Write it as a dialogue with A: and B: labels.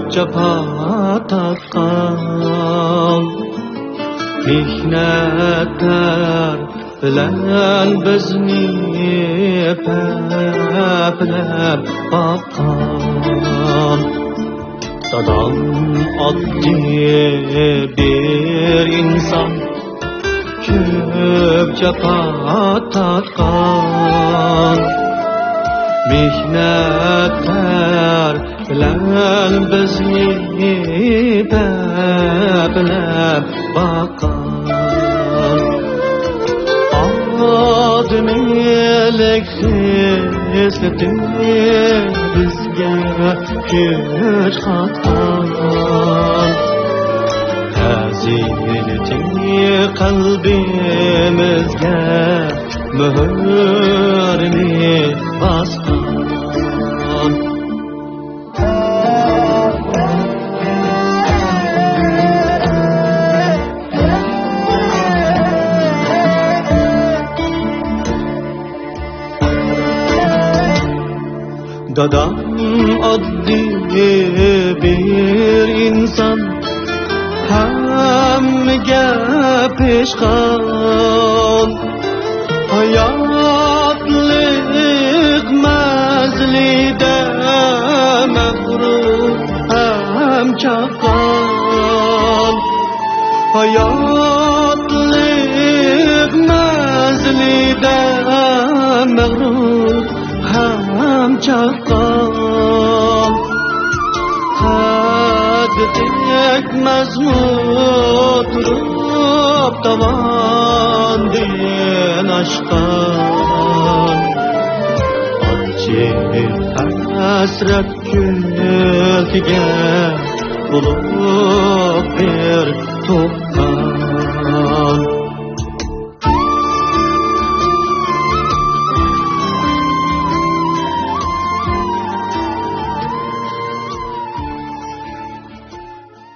A: köp japa tatkan mihnetler bilen bizni peplep bakkan dadam addi bir insan köp japa tatkan mihnetler bilen bizni peplep bakkan ademilik hisleti bizge güç katkan hazileti kalbimizge mühürünü baskan Dadam addi bir insan hammaga peshqon hayotlik mazlida mag'rur ham chaqqon hayotlik mazlida mag'rur ham chaqqon haddek mazmun turib tavandin aşqan acı hasrat kulkiga bulup bir to'xtan